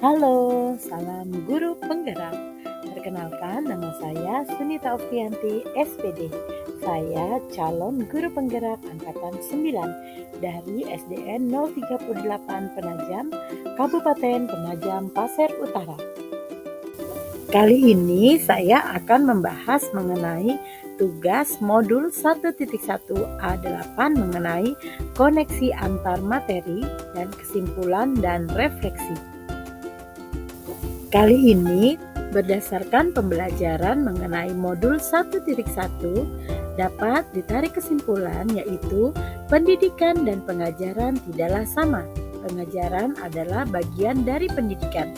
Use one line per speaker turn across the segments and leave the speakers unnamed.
Halo, salam guru penggerak. Perkenalkan, nama saya Sunita Oktianti, SPD. Saya calon guru penggerak angkatan 9 dari SDN 038 Penajam, Kabupaten Penajam, Pasir Utara. Kali ini saya akan membahas mengenai tugas modul 1.1 A8 mengenai koneksi antar materi dan kesimpulan dan refleksi. Kali ini berdasarkan pembelajaran mengenai modul 1.1 dapat ditarik kesimpulan yaitu pendidikan dan pengajaran tidaklah sama. Pengajaran adalah bagian dari pendidikan.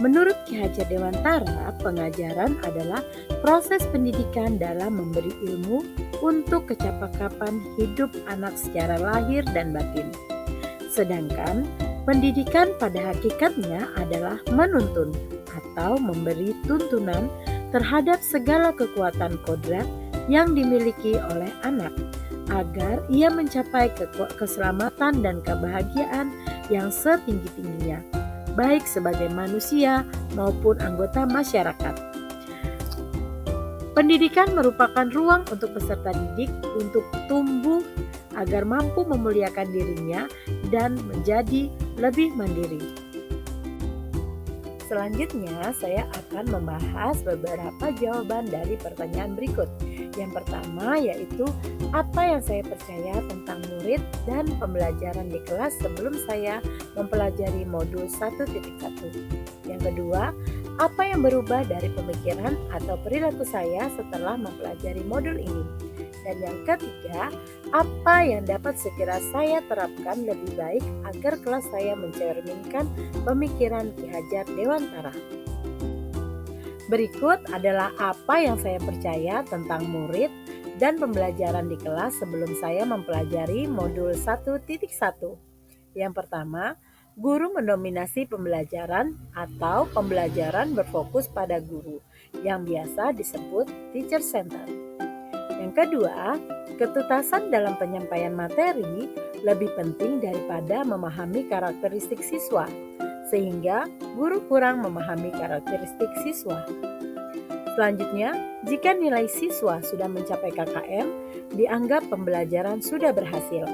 Menurut Ki Hajar Dewantara, pengajaran adalah proses pendidikan dalam memberi ilmu untuk kecakapan hidup anak secara lahir dan batin. Sedangkan pendidikan pada hakikatnya adalah menuntun atau memberi tuntunan terhadap segala kekuatan kodrat yang dimiliki oleh anak agar ia mencapai keselamatan dan kebahagiaan yang setinggi-tingginya, baik sebagai manusia maupun anggota masyarakat. Pendidikan merupakan ruang untuk peserta didik untuk tumbuh agar mampu memuliakan dirinya dan menjadi lebih mandiri. Selanjutnya, saya akan membahas beberapa jawaban dari pertanyaan berikut. Yang pertama yaitu, apa yang saya percaya tentang murid dan pembelajaran di kelas sebelum saya mempelajari modul 1.1. Yang kedua, apa yang berubah dari pemikiran atau perilaku saya setelah mempelajari modul ini. Dan yang ketiga, apa yang dapat segera saya terapkan lebih baik agar kelas saya mencerminkan pemikiran Ki Hajar Dewantara. Berikut adalah apa yang saya percaya tentang murid dan pembelajaran di kelas sebelum saya mempelajari modul 1.1. Yang pertama, guru mendominasi pembelajaran atau pembelajaran berfokus pada guru, yang biasa disebut teacher center. Yang kedua, ketuntasan dalam penyampaian materi lebih penting daripada memahami karakteristik siswa, sehingga guru kurang memahami karakteristik siswa. Selanjutnya, jika nilai siswa sudah mencapai KKM, dianggap pembelajaran sudah berhasil.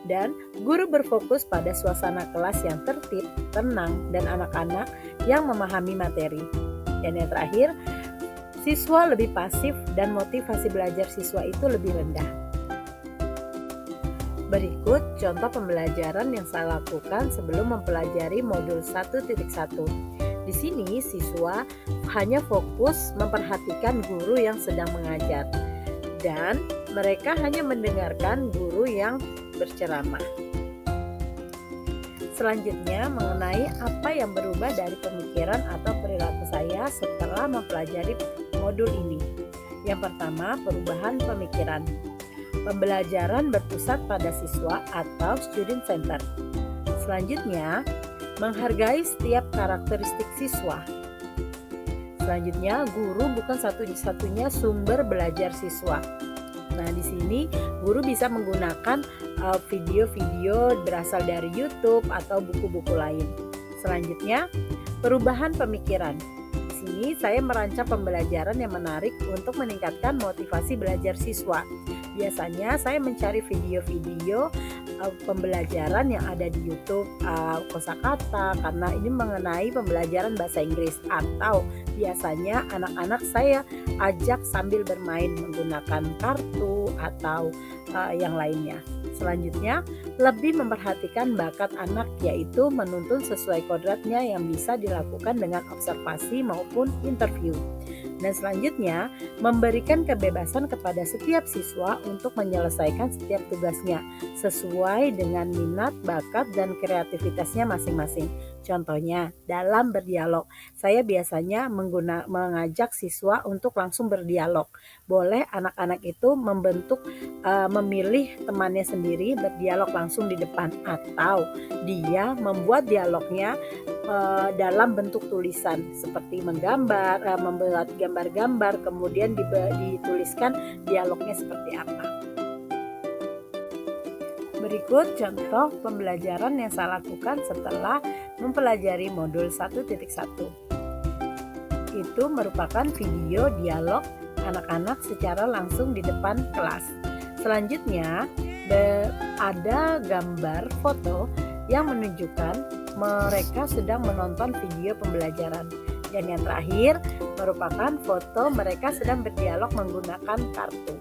Dan guru berfokus pada suasana kelas yang tertib, tenang, dan anak-anak yang memahami materi. Dan yang terakhir, siswa lebih pasif dan motivasi belajar siswa itu lebih rendah. Berikut contoh pembelajaran yang saya lakukan sebelum mempelajari modul 1.1. Di sini siswa hanya fokus memperhatikan guru yang sedang mengajar dan mereka hanya mendengarkan guru yang berceramah. Selanjutnya mengenai apa yang berubah dari pemikiran atau perilaku saya setelah mempelajari modul ini. Yang pertama, perubahan pemikiran. Pembelajaran berpusat pada siswa atau student center. Selanjutnya, menghargai setiap karakteristik siswa. Selanjutnya, guru bukan satu-satunya sumber belajar siswa. Nah, di sini guru bisa menggunakan video-video berasal dari YouTube atau buku-buku lain. Selanjutnya, perubahan pemikiran. Di sini saya merancang pembelajaran yang menarik untuk meningkatkan motivasi belajar siswa. Biasanya saya mencari video-video pembelajaran yang ada di YouTube, kosakata, karena ini mengenai pembelajaran bahasa Inggris, atau biasanya anak-anak saya ajak sambil bermain menggunakan kartu atau yang lainnya. Selanjutnya, lebih memperhatikan bakat anak, yaitu menuntun sesuai kodratnya yang bisa dilakukan dengan observasi maupun interview. Dan selanjutnya, memberikan kebebasan kepada setiap siswa untuk menyelesaikan setiap tugasnya sesuai dengan minat, bakat, dan kreativitasnya masing-masing. Contohnya, dalam berdialog, saya biasanya mengajak siswa untuk langsung berdialog. Boleh anak-anak itu memilih temannya sendiri berdialog langsung di depan, atau dia membuat dialognya dalam bentuk tulisan seperti menggambar, membuat gambar-gambar, kemudian dituliskan dialognya seperti apa. Berikut contoh pembelajaran yang saya lakukan setelah mempelajari modul 1.1. Itu merupakan video dialog anak-anak secara langsung di depan kelas. Selanjutnya, ada gambar foto yang menunjukkan mereka sedang menonton video pembelajaran. Dan yang terakhir merupakan foto mereka sedang berdialog menggunakan kartu.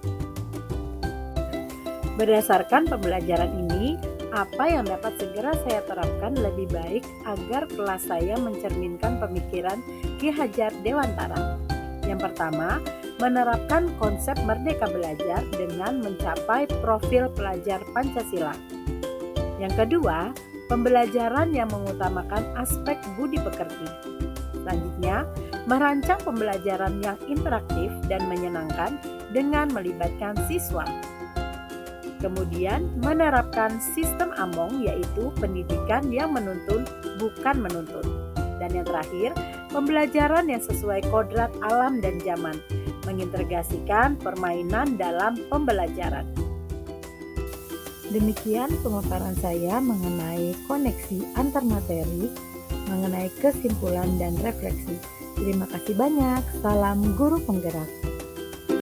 Berdasarkan pembelajaran ini, apa yang dapat segera saya terapkan lebih baik agar kelas saya mencerminkan pemikiran Ki Hajar Dewantara? Yang pertama, menerapkan konsep merdeka belajar dengan mencapai profil pelajar Pancasila. Yang kedua, pembelajaran yang mengutamakan aspek budi pekerti. Selanjutnya, merancang pembelajaran yang interaktif dan menyenangkan dengan melibatkan siswa. Kemudian, menerapkan sistem AMONG, yaitu pendidikan yang menuntun bukan menuntun. Dan yang terakhir, pembelajaran yang sesuai kodrat alam dan zaman, mengintegrasikan permainan dalam pembelajaran. Demikian pemaparan saya mengenai koneksi antar materi, mengenai kesimpulan dan refleksi. Terima kasih banyak. Salam guru penggerak.